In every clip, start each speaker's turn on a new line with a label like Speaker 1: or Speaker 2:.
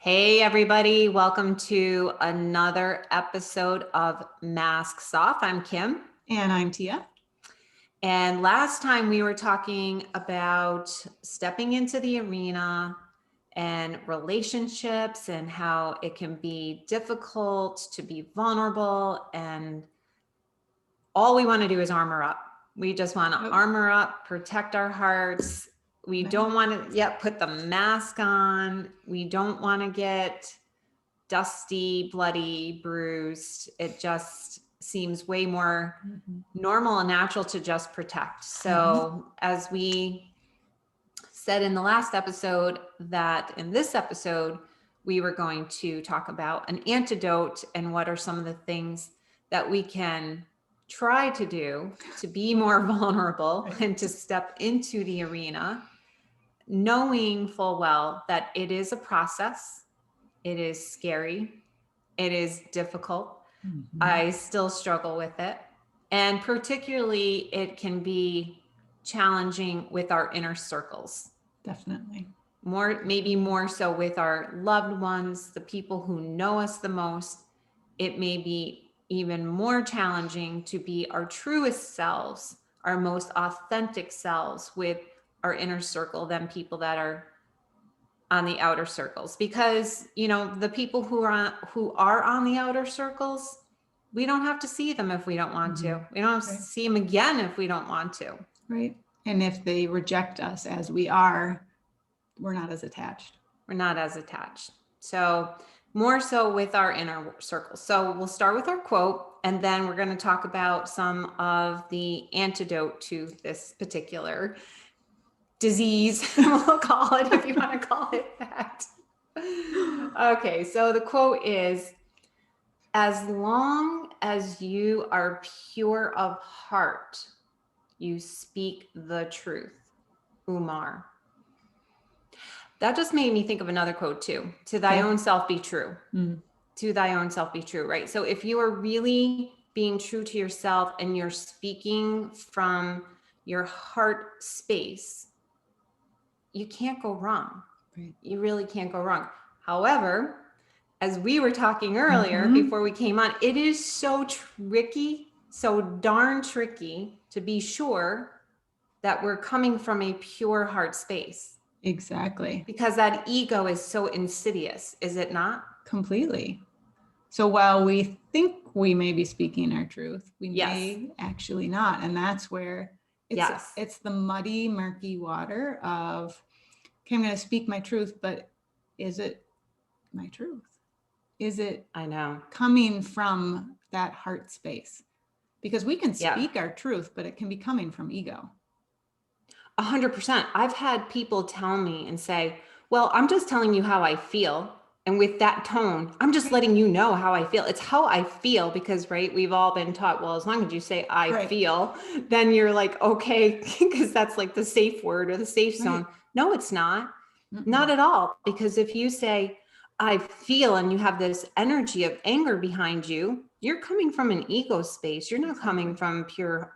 Speaker 1: Hey, everybody. Welcome to another episode of Masks Off. I'm Kim.
Speaker 2: And I'm Tia.
Speaker 1: And last time we were talking about stepping into the arena and relationships and how it can be difficult to be vulnerable. And all we want to do is armor up. We just want to armor up, protect our hearts. We don't want to yet put the mask on. We don't want to get dusty, bloody, bruised. It just seems way more normal and natural to just protect. So as we said in the last episode, that in this episode, we were going to talk about an antidote and what are some of the things that we can try to do to be more vulnerable and to step into the arena, knowing full well that it is a process. It is scary. It is difficult. I still struggle with it. And particularly, it can be challenging with our inner circles.
Speaker 2: Definitely.
Speaker 1: Maybe more so with our loved ones, the people who know us the most. It may be even more challenging to be our truest selves, our most authentic selves with our inner circle than people that are on the outer circles, because the people who are on the outer circles, we don't have to see them if we don't want to. We don't have to see them again if we don't want to.
Speaker 2: Right. And if they reject us as we are, we're not as attached.
Speaker 1: So more so with our inner circles. So we'll start with our quote, and then we're going to talk about some of the antidote to this particular disease, we'll call it, if you want to call it that. Okay, so the quote is, "As long as you are pure of heart, you speak the truth." Umar. That just made me think of another quote too. "To thy own self be true." To thy own self be true, right? So if you are really being true to yourself and you're speaking from your heart space, you can't go wrong.
Speaker 2: Right.
Speaker 1: You really can't go wrong. However, as we were talking earlier before we came on, it is so tricky, so darn tricky to be sure that we're coming from a pure heart space.
Speaker 2: Exactly.
Speaker 1: Because that ego is so insidious, is it not?
Speaker 2: Completely. So while we think we may be speaking our truth, we may actually not. And that's where it's the muddy, murky water of, okay, I'm going to speak my truth, but is it my truth? Is it coming from that heart space? Because we can speak our truth, but it can be coming from ego.
Speaker 1: 100%. I've had people tell me and say, well, I'm just telling you how I feel. And with that tone, I'm just letting you know how I feel. It's how I feel because, right, we've all been taught, well, as long as you say I feel, then you're like, okay, because that's like the safe word or the safe zone. No, it's not. Not at all. Because if you say, I feel, and you have this energy of anger behind you, you're coming from an ego space. You're not coming from pure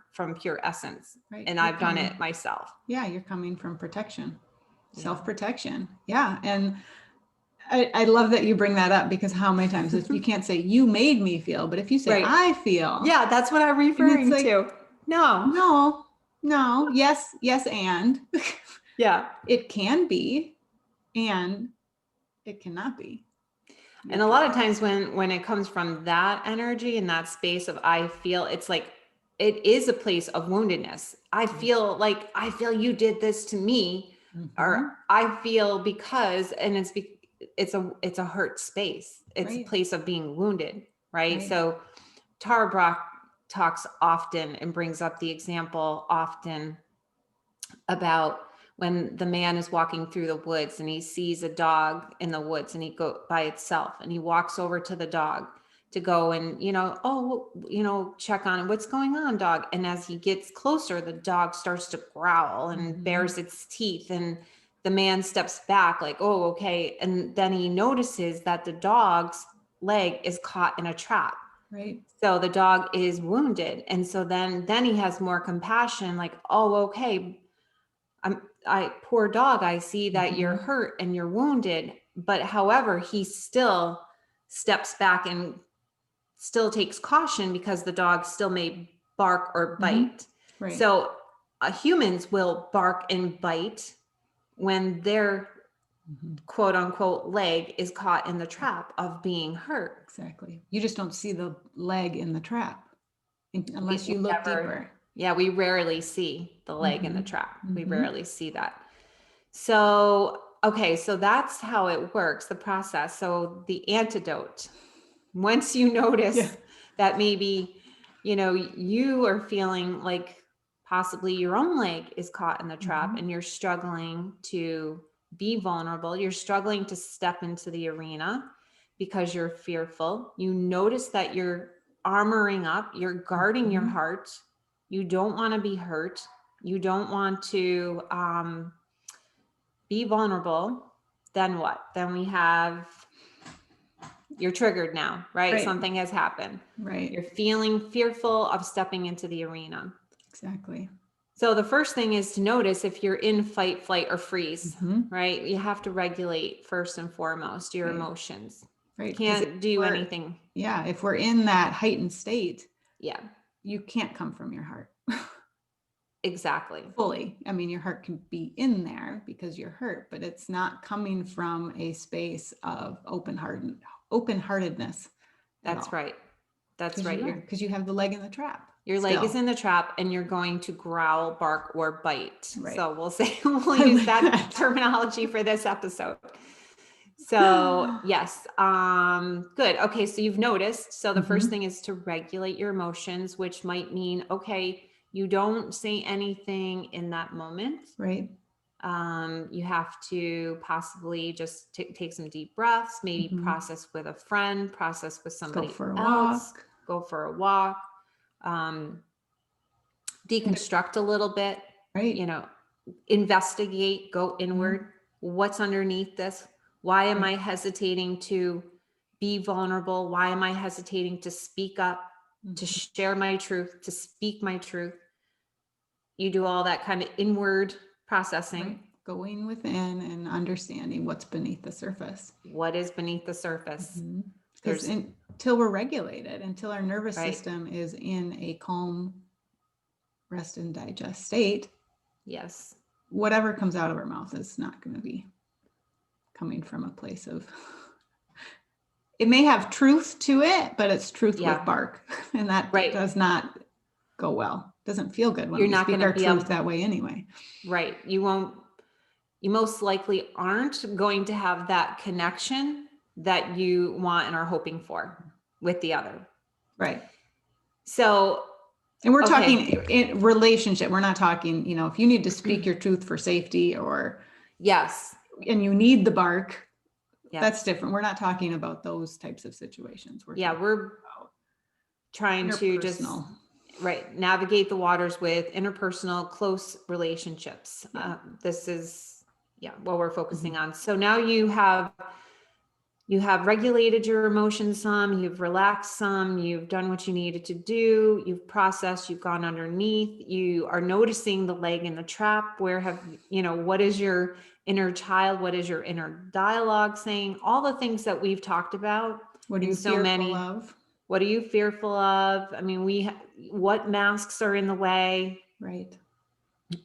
Speaker 1: essence. Right. And I've done it myself.
Speaker 2: Yeah, you're coming from protection, self-protection. Yeah. And I love that you bring that up, because how many times you can't say you made me feel, but if you say I feel.
Speaker 1: Yeah, that's what I'm referring to.
Speaker 2: No. Yes. And it can be, and it cannot be.
Speaker 1: And a lot of times when it comes from that energy and that space of I feel, it's like, it is a place of woundedness. I feel like, I feel you did this to me, or I feel because, and it's a hurt space. It's a place of being wounded, right? So Tara Brach talks often and brings up the example often about when the man is walking through the woods and he sees a dog in the woods and he go by itself and he walks over to the dog to go and, check on him. What's going on, dog? And as he gets closer, the dog starts to growl and bares its teeth, and the man steps back like, oh, okay. And then he notices that the dog's leg is caught in a trap.
Speaker 2: Right.
Speaker 1: So the dog is wounded. And so then he has more compassion, like, oh, okay, poor dog, I see that you're hurt and you're wounded. but however, he still steps back and still takes caution because the dog still may bark or bite.
Speaker 2: Right.
Speaker 1: So humans will bark and bite when their quote unquote leg is caught in the trap of being hurt.
Speaker 2: Exactly. You just don't see the leg in the trap unless you look deeper.
Speaker 1: Yeah, we rarely see the leg in the trap. We rarely see that. So, okay, so that's how it works, the process. So the antidote, once you notice that maybe, you are feeling like possibly your own leg is caught in the trap and you're struggling to be vulnerable, you're struggling to step into the arena because you're fearful. You notice that you're armoring up, you're guarding your heart. You don't want to be hurt. You don't want to be vulnerable. Then what? Then you're triggered now, right? Something has happened.
Speaker 2: Right.
Speaker 1: You're feeling fearful of stepping into the arena.
Speaker 2: Exactly.
Speaker 1: So the first thing is to notice if you're in fight, flight, or freeze, right? You have to regulate first and foremost your emotions.
Speaker 2: Right.
Speaker 1: Can't do anything.
Speaker 2: Yeah. If we're in that heightened state,
Speaker 1: you
Speaker 2: can't come from your heart.
Speaker 1: Exactly.
Speaker 2: Fully. I mean, your heart can be in there because you're hurt, but it's not coming from a space of open-heartedness.
Speaker 1: That's right. That's right.
Speaker 2: Because you have the leg in the trap.
Speaker 1: Your leg is in the trap and you're going to growl, bark, or bite. Right. So we'll use that terminology for this episode. So yes. Good. Okay. So you've noticed. So the first thing is to regulate your emotions, which might mean, okay, you don't say anything in that moment.
Speaker 2: Right.
Speaker 1: You have to possibly just take some deep breaths, maybe process with a friend, process with somebody else, go for a walk, deconstruct a little bit, right? Investigate, go inward. What's underneath this? Why am I hesitating to be vulnerable? Why am I hesitating to speak up, to share my truth, to speak my truth? You do all that kind of inward processing.
Speaker 2: Right. Going within and understanding what's beneath the surface.
Speaker 1: What is beneath the surface?
Speaker 2: Because until we're regulated, until our nervous system is in a calm, rest and digest state,
Speaker 1: yes,
Speaker 2: whatever comes out of our mouth is not going to be coming from a place of, it may have truth to it, but it's truth with bark. And that does not go well. Doesn't feel good when we speak our truth that way anyway.
Speaker 1: Right. You most likely aren't going to have that connection that you want and are hoping for with the other.
Speaker 2: Right.
Speaker 1: So,
Speaker 2: and we're talking in relationship. We're not talking, if you need to speak your truth for safety or and you need the bark, that's different. We're not talking about those types of situations.
Speaker 1: We're trying to just navigate the waters with interpersonal close relationships. This is what we're focusing on. So now you have regulated your emotions some, you've relaxed some, you've done what you needed to do, you've processed, you've gone underneath, you are noticing the leg in the trap. What is your inner child? What is your inner dialogue saying? All the things that we've talked about.
Speaker 2: What are you fearful of?
Speaker 1: What are you fearful of? I mean, what masks are in the way?
Speaker 2: Right.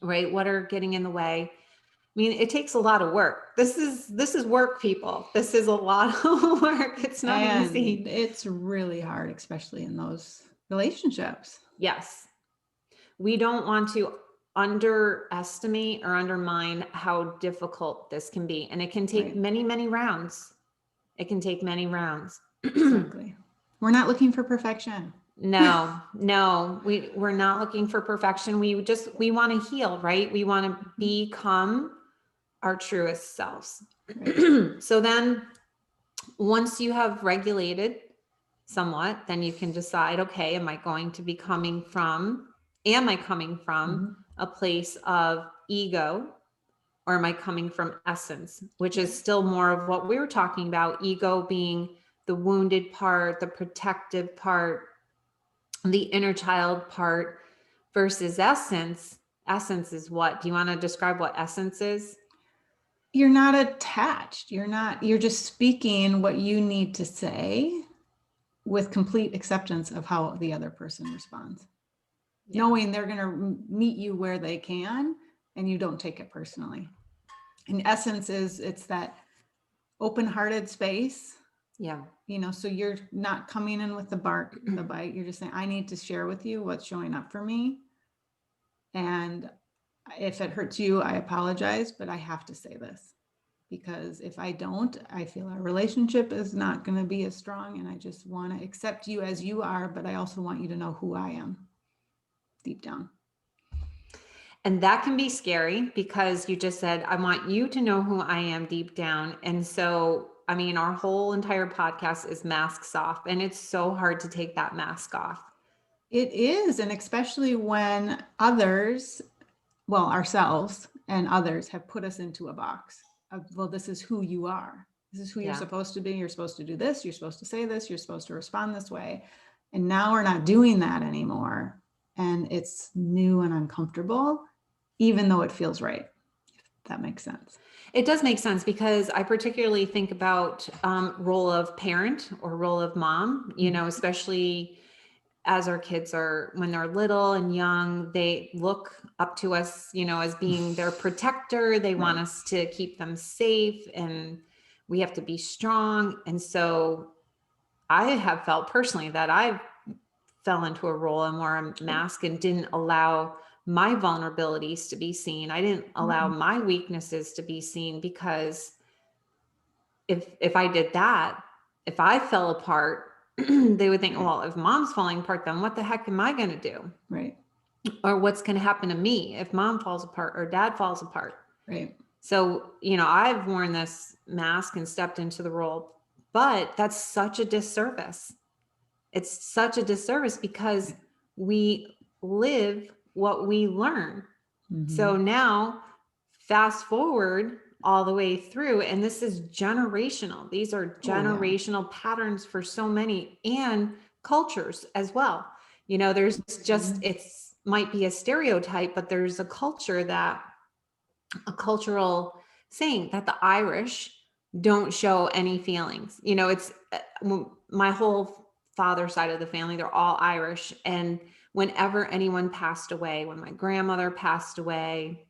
Speaker 1: What are getting in the way? I mean, it takes a lot of work. This is work, people. This is a lot of work. It's not easy.
Speaker 2: It's really hard, especially in those relationships.
Speaker 1: Yes. We don't want to underestimate or undermine how difficult this can be. And it can take many, many rounds. It can take many rounds.
Speaker 2: Exactly. We're not looking for perfection.
Speaker 1: No, we're not looking for perfection. We want to heal, right? We want to become our truest selves. Right. So then once you have regulated somewhat, then you can decide, okay, am I coming from a place of ego, or am I coming from essence, which is still more of what we were talking about, ego being the wounded part, the protective part, the inner child part, versus essence. Essence is what? Do you want to describe what essence is?
Speaker 2: you're not attached. You're just speaking what you need to say with complete acceptance of how the other person responds. Yeah. Knowing they're going to meet you where they can, and you don't take it personally. In essence, it's that open-hearted space.
Speaker 1: Yeah.
Speaker 2: So you're not coming in with the bite. You're just saying, I need to share with you what's showing up for me. And if it hurts you, I apologize, but I have to say this, because if I don't, I feel our relationship is not going to be as strong. And I just want to accept you as you are, but I also want you to know who I am deep down.
Speaker 1: And that can be scary, because you just said, I want you to know who I am deep down. And so, I mean, our whole entire podcast is masks off, and it's so hard to take that mask off.
Speaker 2: It is. And especially when others, well, ourselves and others have put us into a box of, well, this is who you are. This is who you're supposed to be. You're supposed to do this. You're supposed to say this. You're supposed to respond this way. And now we're not doing that anymore. And it's new and uncomfortable, even though it feels right, if that makes sense.
Speaker 1: It does make sense, because I particularly think about role of parent or role of mom, especially as our kids are, when they're little and young, they look up to us, as being their protector. They want us to keep them safe, and we have to be strong. And so I have felt personally that I fell into a role and wore a mask and didn't allow my vulnerabilities to be seen. I didn't allow my weaknesses to be seen, because if I did that, if I fell apart, they would think, well, if mom's falling apart, then what the heck am I going to do?
Speaker 2: Right.
Speaker 1: Or what's going to happen to me if mom falls apart or dad falls apart?
Speaker 2: Right.
Speaker 1: So, I've worn this mask and stepped into the role, but that's such a disservice. It's such a disservice, because we live what we learn. Mm-hmm. So now fast forward all the way through, and this is generational. These are generational patterns for so many, and cultures as well. There's just, it's might be a stereotype, but there's a cultural saying that the Irish don't show any feelings. It's my whole father's side of the family, they're all Irish. And whenever anyone passed away, when my grandmother passed away,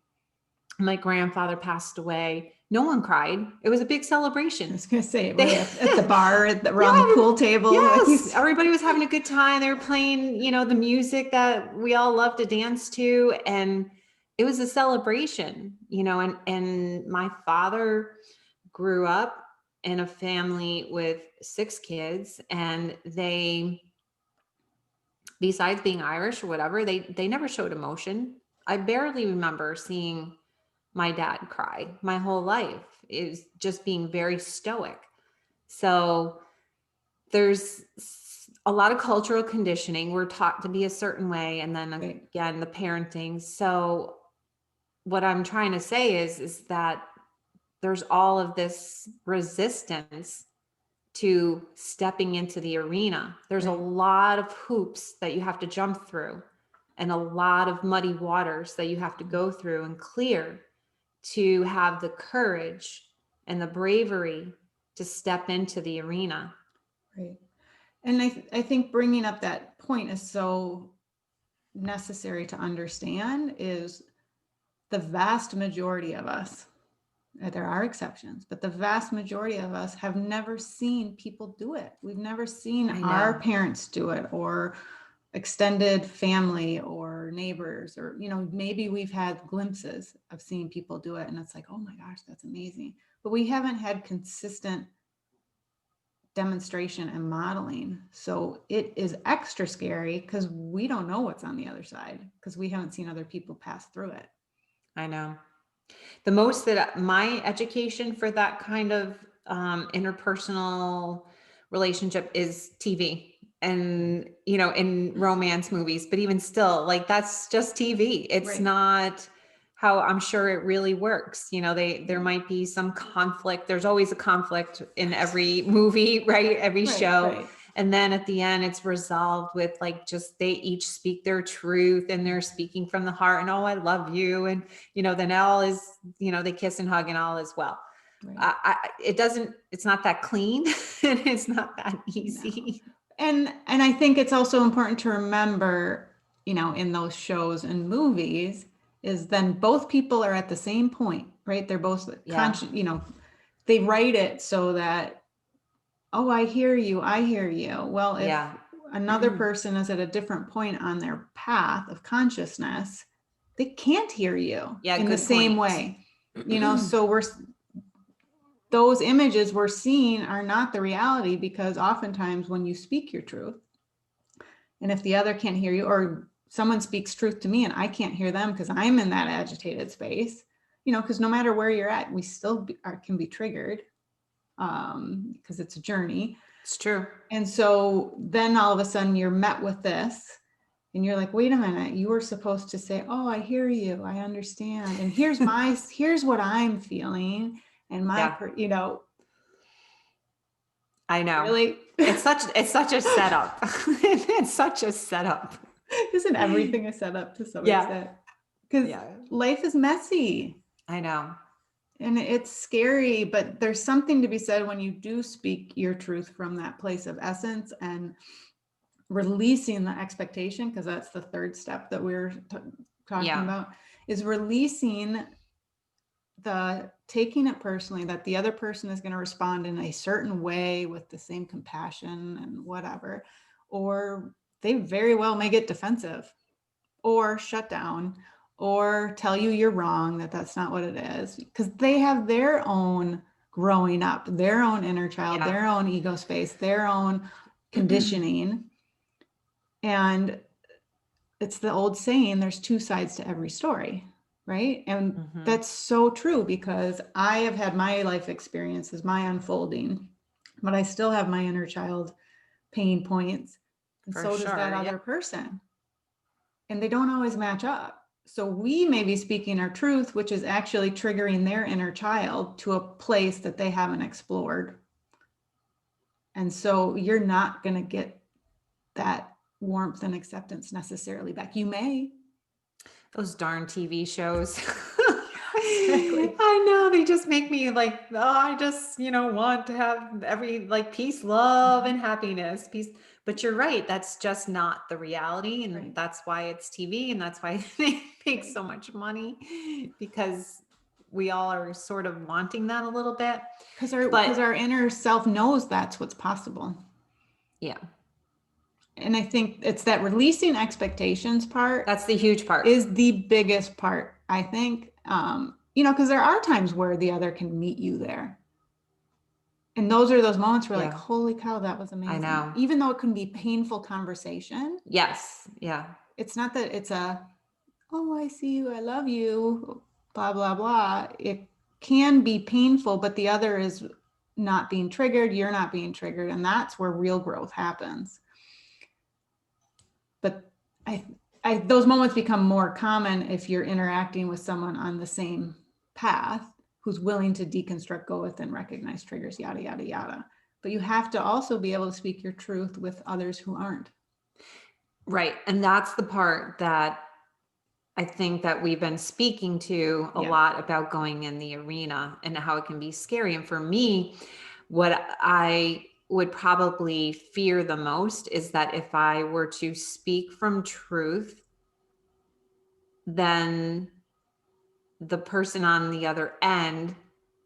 Speaker 1: my grandfather passed away, no one cried. It was a big celebration.
Speaker 2: I was going to say, at the bar, around the pool table.
Speaker 1: Yes, everybody was having a good time. They were playing, the music that we all love to dance to. And it was a celebration, and my father grew up in a family with 6 kids, and they, besides being Irish or whatever, they never showed emotion. I barely remember seeing my dad cry. My whole life is just being very stoic. So there's a lot of cultural conditioning. We're taught to be a certain way. And then again, the parenting. So what I'm trying to say is that there's all of this resistance to stepping into the arena. There's a lot of hoops that you have to jump through, and a lot of muddy waters that you have to go through and clear to have the courage and the bravery to step into the arena.
Speaker 2: Right. And I think bringing up that point is so necessary to understand, is the vast majority of us, there are exceptions, but the vast majority of us have never seen people do it. We've never seen our parents do it, or extended family or neighbors, or, maybe we've had glimpses of seeing people do it, and it's like, oh my gosh, that's amazing. But we haven't had consistent demonstration and modeling. So it is extra scary, because we don't know what's on the other side, because we haven't seen other people pass through it.
Speaker 1: I know. The most that my education for that kind of interpersonal relationship is TV and, in romance movies, but even still, like, that's just TV. It's not how I'm sure it really works. There might be some conflict. There's always a conflict in every movie, right? Every show. Right. And then at the end, it's resolved with like, just, they each speak their truth and they're speaking from the heart and, oh, I love you. And, then all is, they kiss and hug and all is well. Right. It's not that clean and it's not that easy.
Speaker 2: No. And I think it's also important to remember, in those shows and movies, is then both people are at the same point, right? They're both conscious, they write it so that, oh, I hear you. Well, if another person is at a different point on their path of consciousness, they can't hear you in the same way, so those images we're seeing are not the reality, because oftentimes when you speak your truth, and if the other can't hear you, or someone speaks truth to me and I can't hear them because I'm in that agitated space, because no matter where you're at, we still can be triggered, because it's a journey.
Speaker 1: It's true.
Speaker 2: And so then all of a sudden you're met with this and you're like, wait a minute, you were supposed to say, oh, I hear you, I understand. And here's what I'm feeling. And
Speaker 1: I know.
Speaker 2: Really?
Speaker 1: It's such a setup. It's such a setup.
Speaker 2: Isn't everything a setup to some extent? Because life is messy.
Speaker 1: I know.
Speaker 2: And it's scary, but there's something to be said when you do speak your truth from that place of essence and releasing the expectation, because that's the third step that we're talking about, is releasing the taking it personally that the other person is going to respond in a certain way with the same compassion and whatever, or they very well may get defensive or shut down or tell you you're wrong, that's not what it is, because they have their own growing up, their own inner child, their own ego space, their own conditioning. And it's the old saying, there's two sides to every story. Right. And that's so true, because I have had my life experiences, my unfolding, but I still have my inner child pain points. And so does that other person. And they don't always match up. So we may be speaking our truth, which is actually triggering their inner child to a place that they haven't explored. And so you're not going to get that warmth and acceptance necessarily back. You may.
Speaker 1: Those darn TV shows. Exactly. I know, they just make me like, oh, I just, want to have every peace, love, and happiness. Peace. But you're right. That's just not the reality. And that's why it's TV. And that's why they make so much money, because we all are sort of wanting that a little bit.
Speaker 2: Because our inner self knows that's what's possible.
Speaker 1: Yeah.
Speaker 2: And I think it's that releasing expectations part.
Speaker 1: That's the huge part.
Speaker 2: Is the biggest part, I think. Because there are times where the other can meet you there. And those are those moments where like, holy cow, that was amazing.
Speaker 1: I know.
Speaker 2: Even though it can be painful conversation.
Speaker 1: Yes. Yeah.
Speaker 2: It's not that it's oh, I see you, I love you, blah, blah, blah. It can be painful, but the other is not being triggered. You're not being triggered. And that's where real growth happens. But those moments become more common if you're interacting with someone on the same path who's willing to deconstruct, go within, recognize triggers, yada, yada, yada. But you have to also be able to speak your truth with others who aren't.
Speaker 1: Right. And that's the part that I think that we've been speaking to a lot about going in the arena and how it can be scary. And for me, what I would probably fear the most is that if I were to speak from truth, then the person on the other end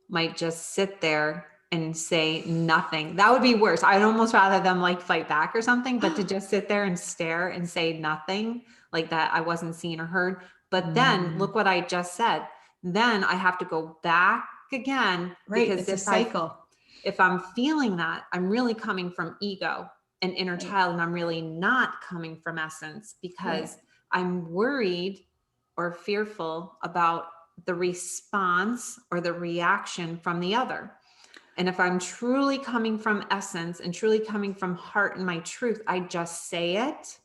Speaker 1: might just sit there and say nothing. That would be worse. I'd almost rather them fight back or something, but to just sit there and stare and say nothing, like that I wasn't seen or heard. But then look what I just said. Then I have to go back again.
Speaker 2: Right. Because it's a cycle.
Speaker 1: If I'm feeling that, I'm really coming from ego and inner child, and I'm really not coming from essence, because I'm worried or fearful about the response or the reaction from the other. And if I'm truly coming from essence and truly coming from heart and my truth, I just say it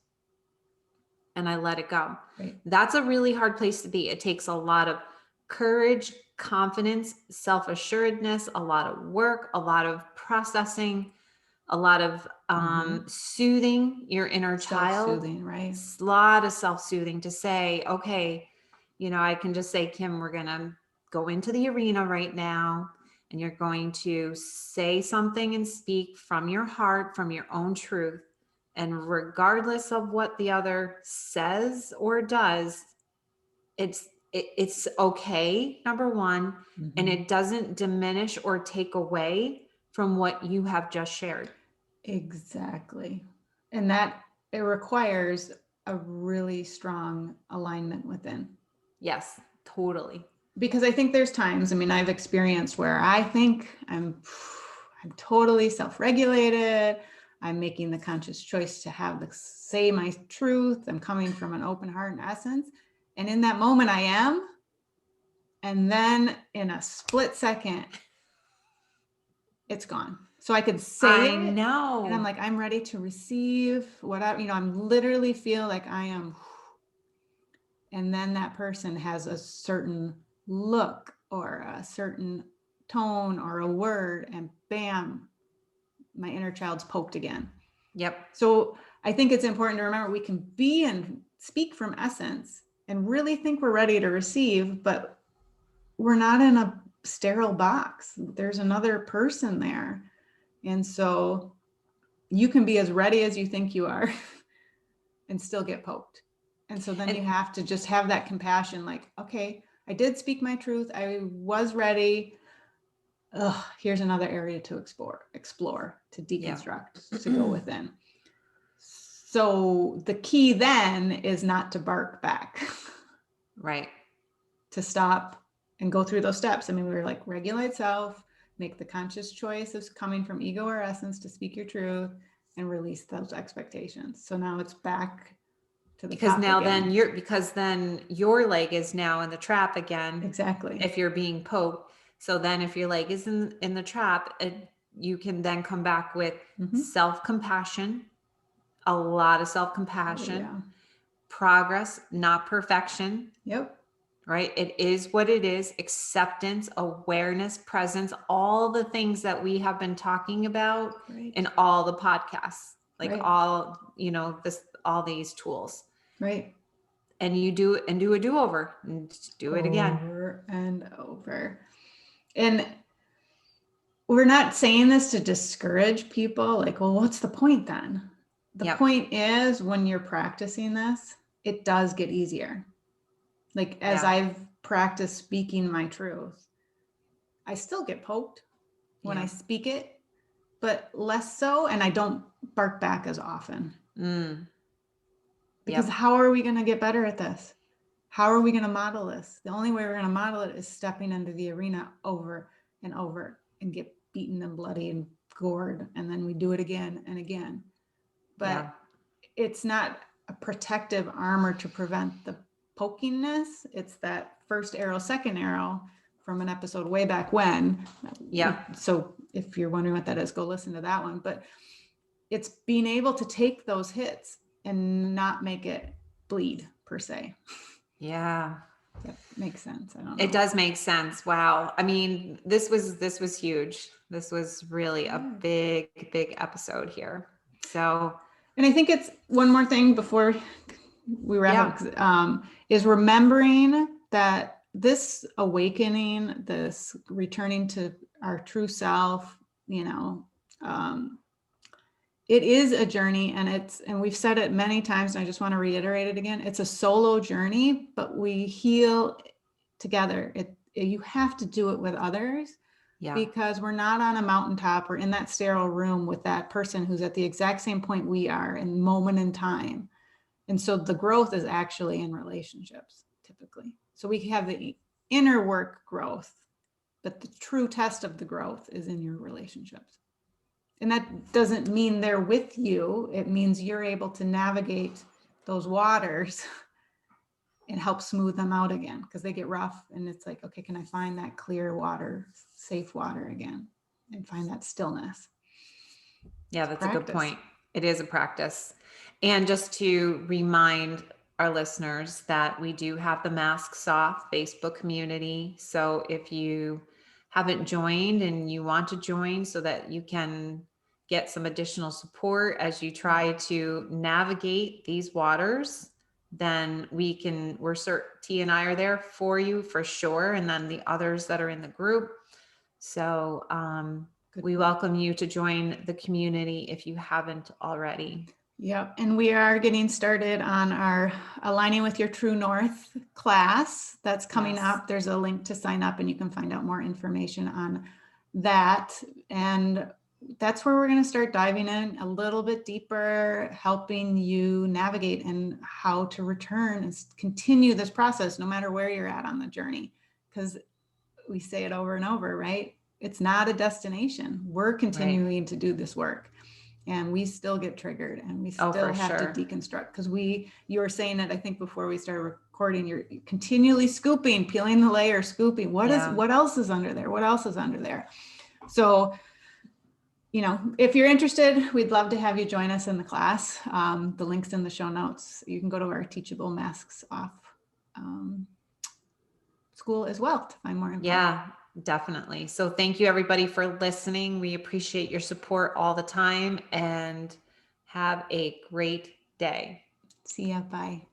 Speaker 1: and I let it go. Right. That's a really hard place to be. It takes a lot of courage, confidence, self-assuredness, a lot of work, a lot of processing. a lot of soothing your inner child.
Speaker 2: Self-soothing, right?
Speaker 1: A lot of self-soothing to say, okay, I can just say, Kim, we're going to go into the arena right now, and you're going to say something and speak from your heart, from your own truth. And regardless of what the other says or does, it's okay, number one, and it doesn't diminish or take away from what you have just shared.
Speaker 2: Exactly. And that it requires a really strong alignment within.
Speaker 1: Yes, totally.
Speaker 2: Because I think there's times, I've experienced where I think I'm totally self-regulated. I'm making the conscious choice to say my truth. I'm coming from an open heart and essence. And in that moment I am. And then in a split second, it's gone. So I could say
Speaker 1: I know.
Speaker 2: And I'm like, I'm ready to receive whatever, I'm literally feel like I am. And then that person has a certain look or a certain tone or a word, and bam, my inner child's poked again.
Speaker 1: Yep.
Speaker 2: So I think it's important to remember we can be and speak from essence and really think we're ready to receive, but we're not in a sterile box. There's another person there. And so you can be as ready as you think you are and still get poked. And so then you have to just have that compassion, like, okay, I did speak my truth. I was ready. Here's another area to explore, to deconstruct, to go within. So the key then is not to bark back.
Speaker 1: Right.
Speaker 2: To stop and go through those steps. We were like, regulate self, make the conscious choice of coming from ego or essence to speak your truth, and release those expectations. So now it's back to the top again.
Speaker 1: Then your leg is now in the trap again.
Speaker 2: Exactly.
Speaker 1: If you're being poked. So then if your leg is in the trap, you can then come back with self-compassion, a lot of self-compassion, progress, not perfection.
Speaker 2: Yep.
Speaker 1: Right? It is what it is. Acceptance, awareness, presence, all the things that we have been talking about in all the podcasts, all, all these tools.
Speaker 2: Right.
Speaker 1: And you do a do-over and do it again.
Speaker 2: Over and over. And we're not saying this to discourage people. Like, well, what's the point then? The point is, when you're practicing this, it does get easier. Like, as I've practiced speaking my truth, I still get poked when I speak it, but less so. And I don't bark back as often. Because how are we going to get better at this? How are we going to model this? The only way we're going to model it is stepping into the arena over and over and get beaten and bloody and gored. And then we do it again and again. But it's not a protective armor to prevent the pokingness. It's that first arrow, second arrow from an episode way back when. So if you're wondering what that is, go listen to that one. But it's being able to take those hits and not make it bleed per se.
Speaker 1: Yeah.
Speaker 2: That makes sense. I don't know.
Speaker 1: It does make sense. Wow. This was huge. This was really a big episode here. So,
Speaker 2: and I think it's one more thing before we wrap up, is remembering that this awakening, this returning to our true self, it is a journey, and we've said it many times, and I just want to reiterate it again. It's a solo journey, but we heal together. You have to do it with others, because we're not on a mountaintop or in that sterile room with that person who's at the exact same point we are in moment in time. And so the growth is actually in relationships typically. So we have the inner work growth, but the true test of the growth is in your relationships. And that doesn't mean they're with you. It means you're able to navigate those waters and help smooth them out again, because they get rough. And it's like, okay, can I find that clear water, safe water again, and find that stillness?
Speaker 1: Yeah, that's a good point. It is a practice. And just to remind our listeners that we do have the Masks Off Facebook community. So if you haven't joined and you want to join so that you can get some additional support as you try to navigate these waters, then T and I are there for you for sure. And then the others that are in the group. So we welcome you to join the community if you haven't already.
Speaker 2: Yep. And we are getting started on our Aligning with Your True North class that's coming up. There's a link to sign up and you can find out more information on that. And that's where we're going to start diving in a little bit deeper, helping you navigate and how to return and continue this process no matter where you're at on the journey. Because we say it over and over, right? It's not a destination. We're continuing to do this work. And we still get triggered and we still have to deconstruct because you were saying it, I think before we started recording, you're continually scooping, peeling the layer, scooping. What else is under there? What else is under there? So, if you're interested, we'd love to have you join us in the class. The link's in the show notes. You can go to our Teachable Masks Off school as well to find more info.
Speaker 1: Yeah. Definitely. So thank you everybody for listening. We appreciate your support all the time and have a great day.
Speaker 2: See ya. Bye.